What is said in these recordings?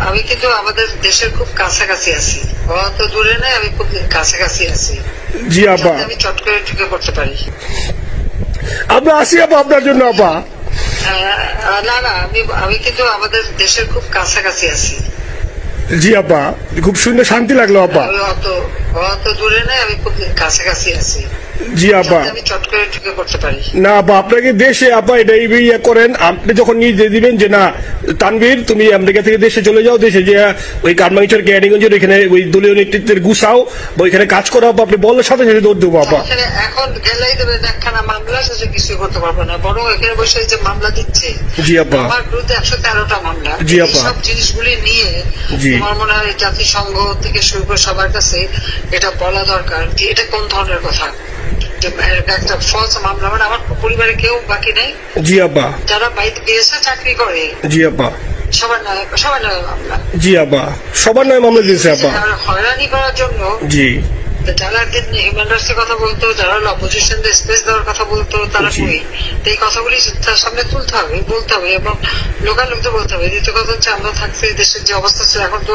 আমি কিন্তু আমাদের দেশের খুব কাছাকাছি আছি, অত দূরে নাই, আমি খুব কাছাকাছি আছি। জি আপা, আমি চট করে ঢুকে পড়তে পারি। আমরা আসি আপা আপনার জন্য আপা। না না, আমি কিন্তু আমাদের দেশের খুব কাছাকাছি আছি। জি আপা, খুব সুন্দর, শান্তি লাগলো আপা। আমি অত দূরে নাই, আমি খুব কাছাকাছি আছি। জি আপা, আমি চট করে ঢুকে পড়তে পারি। না আপা, আপনাকে দেশে আপা এটা ইয়ে করেন, আপনি যখন নিয়ে দিবেন যে না তানভীর তুমি আমেরিকা থেকে দেশে চলে যাও, দেশে যে ওই কারমাঙ্গিচর ক্যানিগঞ্জের এখানে ওই দলীয় নেতৃত্বের গুছাও বা ওইখানে কাজ করা আপা, আপনি বললে সাথে সাথে দৌড় দেবো আপা। এখন গেলেই দেবেন একখানা মামলা, সেটা কিছু করতে পারবো না, বরং এখানে বসে যে মামলা দিচ্ছে। জি আপা, আমার বিরুদ্ধে 113টা মামলা। জি আপা, সব জিনিসগুলি নিয়ে আমার মনে হয় জাতিসংঘ থেকে শুরু করে সবার কাছে এটা বলা দরকার যে এটা কোন ধরনের কথা, একটা ফলস মামলা। মানে আমার পরিবারে কেউ বাকি নেই। জি আপা, যারা বাইরে বিদেশে চাকরি করে, জি আপা, সবার নয় মামলা। জি আপা, সবার নয় মামলা দিয়েছে আপা। হয়রানি করার জন্য জি, যারা হিউম্যান রাইটস এর কথা বলতো, যারা অপোজিশন স্পেস দেওয়ার কথা বলতো, তারা কই? এই কথাগুলি তার সামনে তুলতে হবে, বলতে হবে এবং লোকালোকদের বলতে হবে। দ্বিতীয় কথা হচ্ছে, আমরা থাকতে দেশের যে অবস্থা ছিল, এখন তো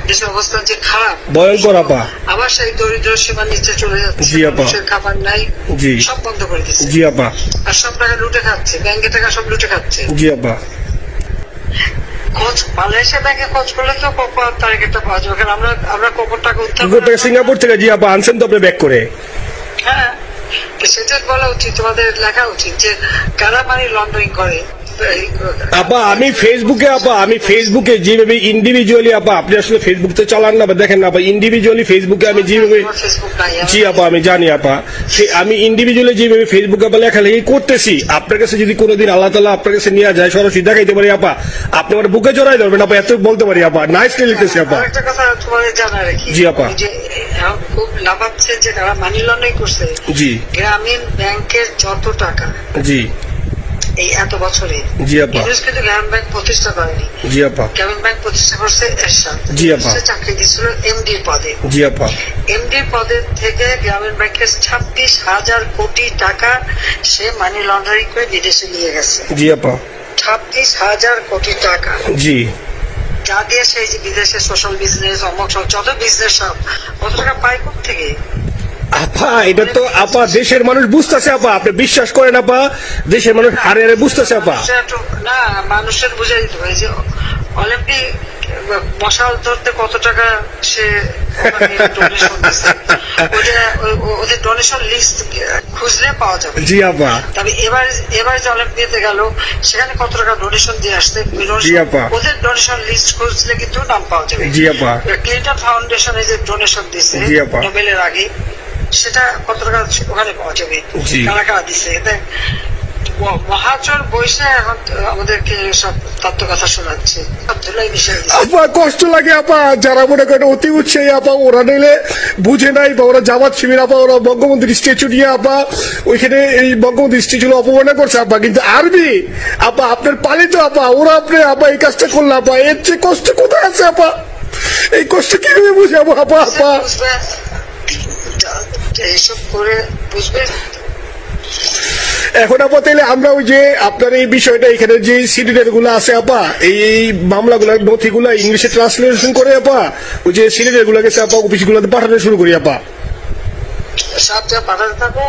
দেশের অবস্থা যে খারাপ, ভয়ঙ্কর আপা। আবার সেই দরিদ্র সীমার নিচে চলে যাচ্ছে। জি আপা, মানুষের খাবার নাই, জি, সব বন্ধ করে দিচ্ছে। জি আপা, আর সব টাকা লুটে খাচ্ছে, ব্যাংকে টাকা সব লুটে খাচ্ছে। জি আপা, মালয়েশিয়া ব্যাংকে খোঁজ করলে তো কোপার তারিখটা পাওয়া যাবে। আমরা কোপার টাকা সিঙ্গাপুর থেকে। জি আপা, আনছেন তো আপনি ব্যাক করে? হ্যাঁ, সেটা বলা উচিত, তোমাদের লেখা উচিত যে কারা মানি লন্ডারিং করে। আপা আমি ফেসবুকে যেভাবে ইন্ডিভিজুয়ালি আপা, আপনি আসলে ফেসবুক তো চালান না, দেখেন না আপা, ইন্ডিভিজুয়ালি ফেসবুকে আমি যেভাবে, জি আপা আমি জানি আপা, আমি ইন্ডিভিজুয়ালি যেভাবে ফেসবুকে আপা লেখালেখি করতেছি, আপনার কাছে যদি কোনোদিন আল্লাহ তাআলা আপনার কাছে নিয়ে যায়, সরাসরি দেখাইতে পারি আপা, আপনি আমার বুকে জড়াই ধরবেন আপা, এত বলতে পারি আপা। নাইসলি লিখতেছি আপা। একটা কথা তোমাদের জানা রাখি, জি আপা, খুব লাভাচ্ছে যে যারা মানি লন্ডারিং করছে। জি, গ্রামীণ ব্যাংকের যত টাকা, জি, এই এত বছরে, জি আপা, কিন্তু গ্রামীণ ব্যাংক প্রতিষ্ঠা করেনি। জি আপা, গ্রামীণ ব্যাংক প্রতিষ্ঠা করছে এরশাদ। জি আপা, সে চাকরি দিচ্ছিল এমডির পদে। জি আপা, এমডির পদের থেকে গ্রামীণ ব্যাংকের 26,000 কোটি টাকা সে মানি লন্ডারিং করে বিদেশে নিয়ে গেছে। জি আপা, 26,000 কোটি টাকা। জি, যা দিয়ে সেই যে বিদেশে সোশ্যাল বিজনেস, অমক যত বিজনেস, সব কত টাকা পায় কোথা থেকে? আপা এটা তো আপা দেশের মানুষ বুঝতেছে আপা, আপনি বিশ্বাস করেন আপা, দেশের মানুষ হারে হারে বুঝতেছে আপা। না, মানুষের বুঝাই দিতে হবে যে অলিম্পিক মশাল ধরতে কত টাকা সে ডোনেশন দিচ্ছে, ওদের ডোনেশন লিস্ট খুঁজলে পাওয়া যাবে। জি আপা, তবে এবার যে অলিম্পিয়াতে গেল, সেখানে কত টাকা ডোনেশন দিয়ে আসছে, ওদের ডোনেশন লিস্ট খুঁজলে কিন্তু নাম পাওয়া যাবে। জি আপা, ক্লিন্টন ফাউন্ডেশনে যে ডোনেশন দিচ্ছে নোবেলের আগে, সেটা কত টাকা ওখানে পাওয়া যাবে, কারা কারা দিচ্ছে। মহাচর বইসে এখন আমাদেরকে সব তত্ত্ব কথা শোনাচ্ছে, আপা কষ্ট লাগে আপা, যারা মনে করেন অতি উৎসাহী আপা, ওরা নিলে বুঝে নাই বা ওরা জামাত শিবির আপা, ওরা বঙ্গবন্ধুর স্ট্যাচু নিয়ে আপা ওইখানে এই বঙ্গবন্ধুর স্ট্যাচু অপমানে করছে আপা, কিন্তু আরবি আপা আপনার পালিত আপা, ওরা আপনি আপা এই কাজটা করলে আপা, এর চেয়ে কষ্ট কোথায় আছে আপা? এই কষ্ট কিভাবে বুঝাবো আপা? আপা এইসব করে বুঝবে। এখন আপা তাইলে আমরা ওই যে আপনার এই বিষয়টা, এখানে যে সিডিডের গুলো আছে আপা, এই মামলাগুলো নথিগুলো ইংলিশে ট্রান্সলেশন করে আপা, ওই যে সিডিডের গুলো গেছে আপা অফিস গুলোতে পাঠানো শুরু করি আপা, সব যা পাঠাতে থাকো।